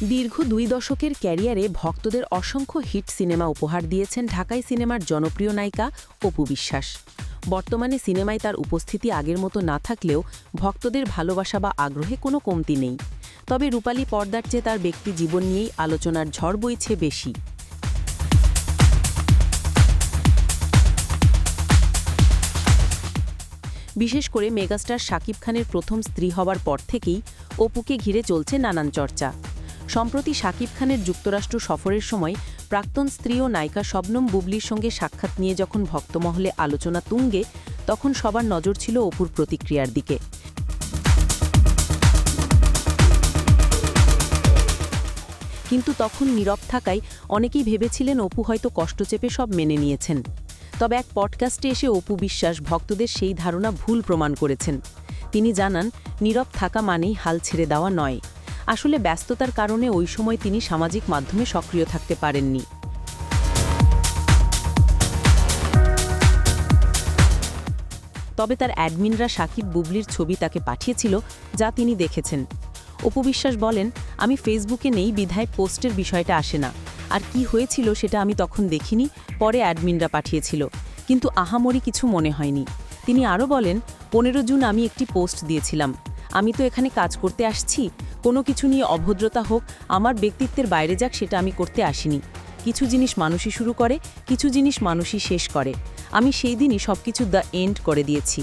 দীর্ঘ ২ দশকের ক্যারিয়ারে ভক্তদের অসংখ্য হিট সিনেমা উপহার দিয়েছেন ঢাকাই সিনেমার জনপ্রিয় নায়িকা অপু বিশ্বাস। বর্তমানে সিনেমায় তার উপস্থিতি আগের মতো না থাকলেও ভক্তদের ভালোবাসা বা আগ্রহে কোনো কমতি নেই। তবে রূপালী পর্দার চেয়ে তার ব্যক্তি জীবন নিয়েই আলোচনার ঝড় বইছে বেশি। বিশেষ করে মেগাস্টার শাকিব খানের প্রথম স্ত্রী হবার পর থেকেই অপুকে ঘিরে চলছে নানান চর্চা। সম্প্রতি শাকিব খানের যুক্তরাষ্ট্র সফরের সময় প্রাক্তন স্ত্রী ও নায়িকা শবনম বুবলির সঙ্গে সাক্ষাৎ নিয়ে যখন ভক্তমহলে আলোচনা তুঙ্গে, তখন সবার নজর ছিল অপুর প্রতিক্রিয়ার দিকে। কিন্তু তখন নীরব থাকায় অনেকেই ভেবেছিলেন অপু হয়তো কষ্ট চেপে সব মেনে নিয়েছেন। তবে এক পডকাস্টে এসে অপু বিশ্বাস ভক্তদের সেই ধারণা ভুল প্রমাণ করেছেন। তিনি জানান, নীরব থাকা মানেই হাল ছেড়ে দেওয়া নয়। আসলে ব্যস্ততার কারণে ওই সময় তিনি সামাজিক মাধ্যমে সক্রিয় থাকতে পারেননি। তবে তার অ্যাডমিনরা শাকিব বুবলির ছবি তাকে পাঠিয়েছিল, যা তিনি দেখেছেন। অপু বিশ্বাস বলেন, আমি ফেসবুকে নেই বিধায় পোস্টের বিষয়টা আসে না। আর কি হয়েছিল সেটা আমি তখন দেখিনি, পরে অ্যাডমিনরা পাঠিয়েছিল, কিন্তু আহামরি কিছু মনে হয়নি। তিনি আরও বলেন, 15 জুন আমি একটি পোস্ট দিয়েছিলাম, আমি তো এখানে কাজ করতে আসছি, কোনো কিছু নিয়ে অভদ্রতা হোক, আমার ব্যক্তিত্বের বাইরে যাক, সেটা আমি করতে আসিনি। কিছু জিনিস মানুষই শুরু করে, কিছু জিনিস মানুষই শেষ করে। আমি সেই দিনই সবকিছু দ্য এন্ড করে দিয়েছি।